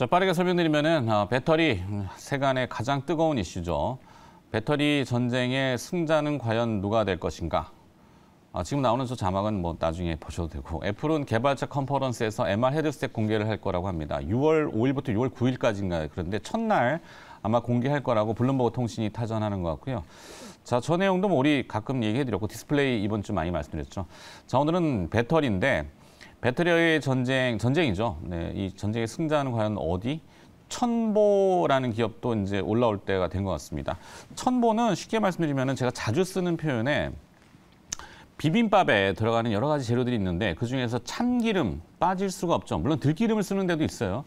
자, 빠르게 설명드리면은 배터리 세간의 가장 뜨거운 이슈죠. 배터리 전쟁의 승자는 과연 누가 될 것인가? 지금 나오는 저 자막은 뭐 나중에 보셔도 되고, 애플은 개발자 컨퍼런스에서 MR 헤드셋 공개를 할 거라고 합니다. 6월 5일부터 6월 9일까지인가 그런데 첫날 아마 공개할 거라고 블룸버그 통신이 타전하는 것 같고요. 자, 저 내용도 뭐 우리 가끔 얘기해드렸고 디스플레이 이번 주 많이 말씀드렸죠. 자, 오늘은 배터리인데 배터리의 전쟁이죠. 네, 이 전쟁의 승자는 과연 어디? 첨보라는 기업도 이제 올라올 때가 된 것 같습니다. 첨보는 쉽게 말씀드리면 제가 자주 쓰는 표현에 비빔밥에 들어가는 여러 가지 재료들이 있는데 그중에서 참기름 빠질 수가 없죠. 물론 들기름을 쓰는 데도 있어요.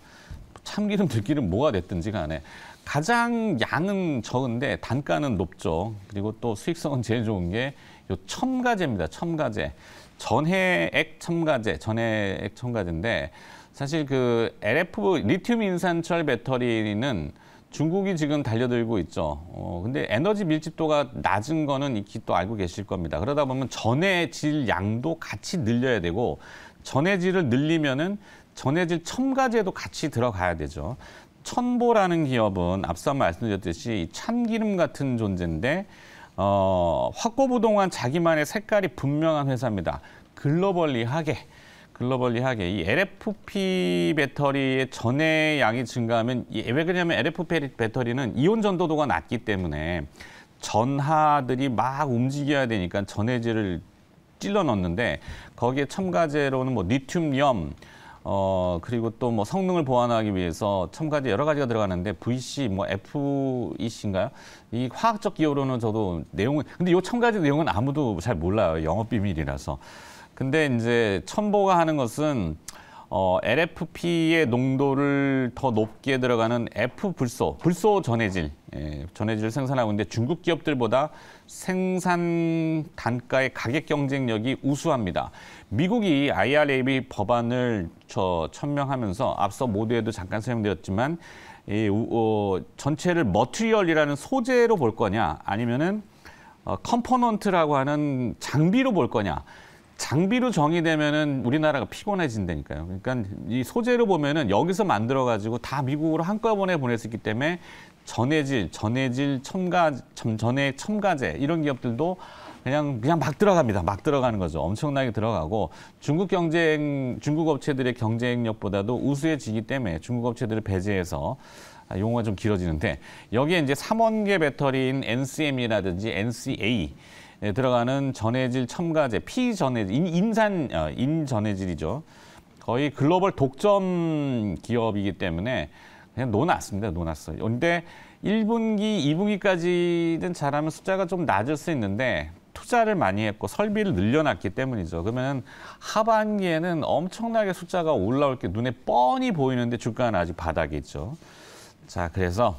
참기름, 들기름 뭐가 됐든지 간에 가장 양은 적은데 단가는 높죠. 그리고 또 수익성은 제일 좋은 게 요 첨가제입니다. 첨가제. 전해액 첨가제인데 사실 그 LF 리튬 인산철 배터리는 중국이 지금 달려들고 있죠. 근데 에너지 밀집도가 낮은 거는 익히 또 알고 계실 겁니다. 그러다 보면 전해질 양도 같이 늘려야 되고 전해질을 늘리면은 전해질 첨가제도 같이 들어가야 되죠. 첨보라는 기업은 앞서 말씀드렸듯이 참기름 같은 존재인데 확고부동한 자기만의 색깔이 분명한 회사입니다. 글로벌리하게 이 LFP 배터리의 전해량이 증가하면 왜 그러냐면 LFP 배터리는 이온 전도도가 낮기 때문에 전하들이 막 움직여야 되니까 전해질을 찔러 넣는데 거기에 첨가제로는 뭐 리튬염 그리고 또 뭐 성능을 보완하기 위해서 첨가제 여러 가지가 들어가는데 VC 뭐 FEC인가요? 이 화학적 기호로는 저도 내용은 근데 이 첨가제 내용은 아무도 잘 몰라요. 영업 비밀이라서. 근데 이제 첨보가 하는 것은 LFP의 농도를 더 높게 들어가는 F불소 전해질, 전해질을 생산하고 있는데 중국 기업들보다 생산 단가의 가격 경쟁력이 우수합니다. 미국이 IRA 법안을 천명하면서 앞서 모두에도 잠깐 설명드렸지만 전체를 머티리얼이라는 소재로 볼 거냐 아니면은 컴포넌트라고 하는 장비로 볼 거냐. 장비로 정의되면은 우리나라가 피곤해진다니까요. 그러니까 이 소재로 보면은 여기서 만들어가지고 다 미국으로 한꺼번에 보낼 수 있기 때문에 전해질, 전해 첨가제 이런 기업들도 그냥 막 들어갑니다. 막 들어가는 거죠. 엄청나게 들어가고 중국 업체들의 경쟁력보다도 우수해지기 때문에 중국 업체들을 배제해서 용어가 좀 길어지는데 여기에 이제 3원계 배터리인 NCM이라든지 NCA 들어가는 전해질 첨가제, 피전해질, 인전해질이죠. 거의 글로벌 독점 기업이기 때문에 그냥 놓았습니다. 놓았어요. 그런데 1분기, 2분기까지는 잘하면 숫자가 좀 낮을 수 있는데 투자를 많이 했고 설비를 늘려놨기 때문이죠. 그러면 하반기에는 엄청나게 숫자가 올라올 게 눈에 뻔히 보이는데 주가는 아직 바닥에 있죠. 자, 그래서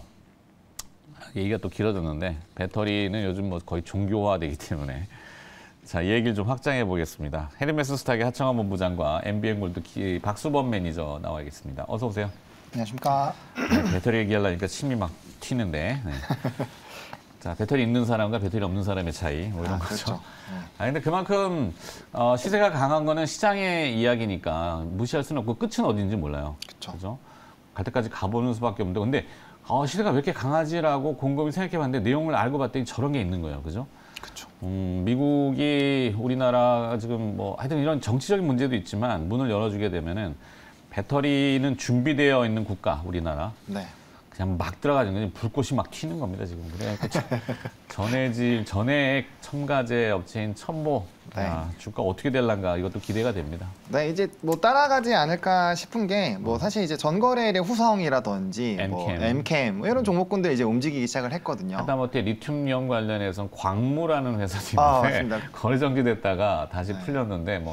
얘기가 또 길어졌는데 배터리는 요즘 뭐 거의 종교화되기 때문에 자, 이 얘기를 좀 확장해 보겠습니다. 헤르메스 스탁의 하청원 본부장과 MBN골드 박수범 매니저 나와있습니다. 어서 오세요. 안녕하십니까. 네, 배터리 얘기하려니까 침이 막 튀는데. 네. 자, 배터리 있는 사람과 배터리 없는 사람의 차이 뭐 이런 거죠. 그렇죠. 근데 그만큼 시세가 강한 거는 시장의 이야기니까 무시할 수는 없고 끝은 어딘지 몰라요. 그렇죠. 갈 때까지 가보는 수밖에 없는데 근데 시세가 왜 이렇게 강하지라고 곰곰이 생각해봤는데 내용을 알고 봤더니 저런 게 있는 거예요, 그죠? 그렇죠. 미국이 우리나라가 지금 뭐 하여튼 이런 정치적인 문제도 있지만 문을 열어주게 되면은 배터리는 준비되어 있는 국가, 우리나라. 네. 그냥 막 들어가는 거지 불꽃이 막 튀는 겁니다 지금. 그래갖고 전해액 첨가제 업체인 첨보 네. 주가 어떻게 될란가 이것도 기대가 됩니다. 네, 이제 뭐 따라가지 않을까 싶은 게 뭐 사실 이제 전거래일의 후성이라든지 Mchem 뭐 이런 종목군들 이제 움직이기 시작을 했거든요. 하다못해 리튬이온 관련해서 광무라는 회사도 있는데 거래 정지됐다가 다시 풀렸는데 뭐.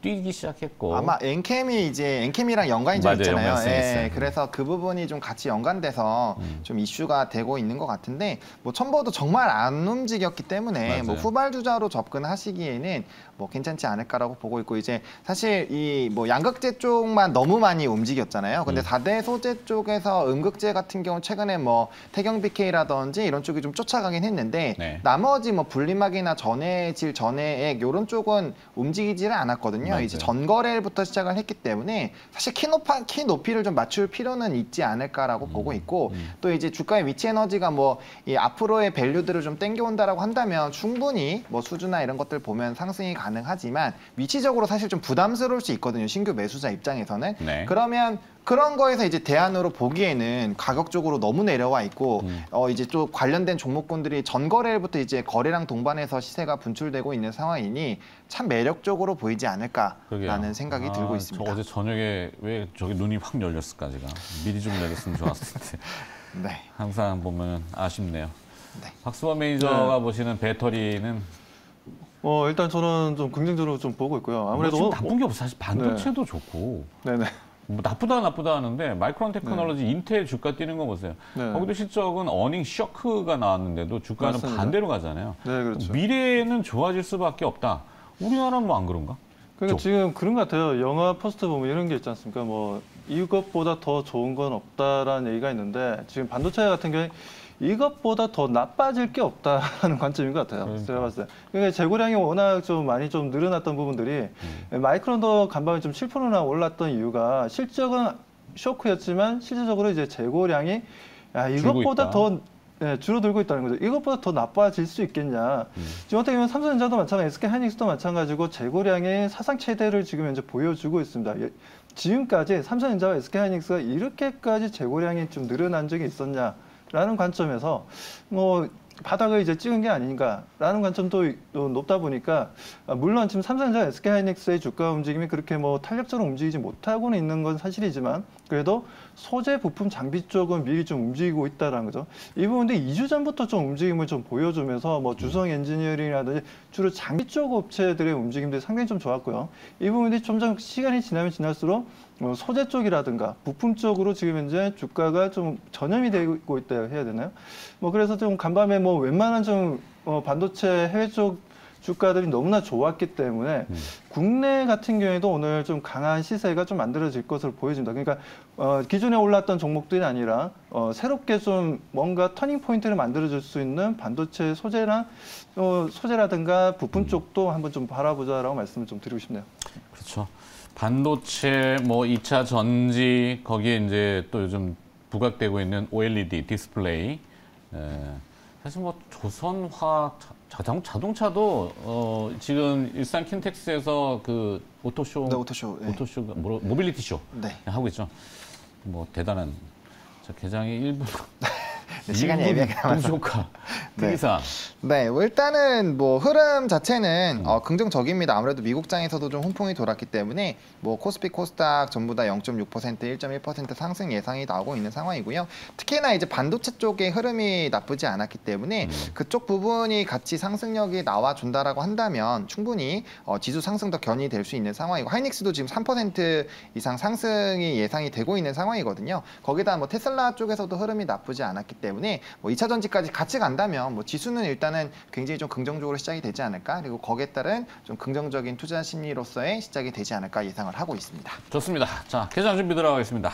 뛰기 시작했고 아마 엔캠이 이제 엔캠이랑 연관이 좀 있잖아요. 예, 그래서 그 부분이 좀 같이 연관돼서 좀 이슈가 되고 있는 것 같은데 뭐 첨보도 정말 안 움직였기 때문에 뭐 후발주자로 접근하시기에는 뭐 괜찮지 않을까라고 보고 있고 이제 사실 이 뭐 양극재 쪽만 너무 많이 움직였잖아요. 근데 4대 소재 쪽에서 음극재 같은 경우 최근에 뭐 태경 BK라든지 이런 쪽이 좀 쫓아가긴 했는데 나머지 뭐 분리막이나 전해질, 전해액 이런 쪽은 움직이지를 않았거든요. 맞아요. 이제 전거래부터 시작을 했기 때문에 사실 키 높이를 좀 맞출 필요는 있지 않을까라고 보고 있고 또 이제 주가의 위치 에너지가 뭐 이 앞으로의 밸류들을 좀 땡겨온다라고 한다면 충분히 뭐 수주나 이런 것들 보면 상승이 가능하지만 위치적으로 사실 좀 부담스러울 수 있거든요. 신규 매수자 입장에서는. 네. 그러면 그런 거에서 이제 대안으로 보기에는 가격적으로 너무 내려와 있고 이제 또 관련된 종목군들이 전거래일부터 이제 거래량 동반해서 시세가 분출되고 있는 상황이니 참 매력적으로 보이지 않을까라는 그러게요. 생각이 들고 있습니다. 저 어제 저녁에 왜 저기 눈이 확 열렸을까 제가. 미리 좀 열렸으면 좋았을 텐데. 네. 항상 보면 아쉽네요. 네. 박수범 매니저가 보시는 배터리는 일단 저는 좀 긍정적으로 좀 보고 있고요. 아무래도 지금 나쁜 게 없어. 사실 반도체도 좋고. 네네. 뭐 나쁘다 하는데 마이크론 테크놀로지 인텔 주가 뛰는 거 보세요. 네. 거기도 실적은 어닝 쇼크가 나왔는데도 주가는 맞습니다. 반대로 가잖아요. 네, 그렇죠. 미래에는 좋아질 수밖에 없다. 우리나라는 뭐 안 그런가? 그러니까 지금 그런 것 같아요. 영화 포스터 보면 이런 게 있지 않습니까? 뭐 이것보다 더 좋은 건 없다라는 얘기가 있는데 지금 반도체 같은 경우에 이것보다 더 나빠질 게 없다는 관점인 것 같아요. 그러니까. 제가 봤을 때. 그러니까 재고량이 워낙 좀 많이 좀 늘어났던 부분들이 마이크론도 간밤에 좀 7%나 올랐던 이유가 실적은 쇼크였지만 실질적으로 이제 재고량이 이것보다 있다. 더 줄어들고 있다는 거죠. 이것보다 더 나빠질 수 있겠냐. 지금 어떻게 보면 삼성전자도 마찬가지고 SK하이닉스도 마찬가지고 재고량이 사상 최대를 지금 현재 보여주고 있습니다. 지금까지 삼성전자와 SK하이닉스가 이렇게까지 재고량이 좀 늘어난 적이 있었냐라는 관점에서 뭐 바닥을 이제 찍은 게 아닌가라는 관점도 높다 보니까 물론 지금 삼성전자, SK하이닉스의 주가 움직임이 그렇게 뭐 탄력적으로 움직이지 못하고는 있는 건 사실이지만 그래도 소재 부품 장비 쪽은 미리 좀 움직이고 있다는 거죠. 이 부분도 2주 전부터 좀 움직임을 좀 보여주면서 뭐 주성 엔지니어링이라든지 주로 장비 쪽 업체들의 움직임들이 상당히 좀 좋았고요. 이 부분이 점점 시간이 지나면 지날수록 소재 쪽이라든가 부품 쪽으로 지금 현재 주가가 좀 전염이 되고 있다 해야 되나요? 뭐 그래서 좀 간밤에 뭐 웬만한 좀 반도체 해외 쪽 주가들이 너무나 좋았기 때문에 국내 같은 경우에도 오늘 좀 강한 시세가 좀 만들어질 것으로 보여집니다. 그러니까 기존에 올랐던 종목들이 아니라 새롭게 좀 뭔가 터닝 포인트를 만들어줄 수 있는 반도체 소재라든가 부품 쪽도 한번 좀 바라보자라고 말씀을 좀 드리고 싶네요. 그렇죠. 반도체, 뭐 2차 전지, 거기에 이제 또 요즘 부각되고 있는 OLED 디스플레이. 사실 뭐 조선화 자동차도 지금 일산 킨텍스에서 그 오토쇼, 네, 오토쇼. 네. 오토쇼가 모빌리티 쇼 네. 하고 있죠. 뭐 대단한 개장이 1분. 시간이 애매하게 남아서. 동시효과. 네. 특이사. 네, 뭐 일단은 뭐 흐름 자체는 긍정적입니다. 아무래도 미국장에서도 좀 훈풍이 돌았기 때문에 뭐 코스피, 코스닥 전부 다 0.6%, 1.1% 상승 예상이 나오고 있는 상황이고요. 특히나 이제 반도체 쪽의 흐름이 나쁘지 않았기 때문에 그쪽 부분이 같이 상승력이 나와준다라고 한다면 충분히 지수 상승도 견인이 될 수 있는 상황이고 하이닉스도 지금 3% 이상 상승이 예상이 되고 있는 상황이거든요. 거기다 뭐 테슬라 쪽에서도 흐름이 나쁘지 않았기 때문에 뭐 2차 전지까지 같이 간다면 뭐 지수는 일단은 굉장히 좀 긍정적으로 시작이 되지 않을까, 그리고 거기에 따른 좀 긍정적인 투자 심리로서의 시작이 되지 않을까 예상을 하고 있습니다. 좋습니다. 자, 개장 준비 들어가겠습니다.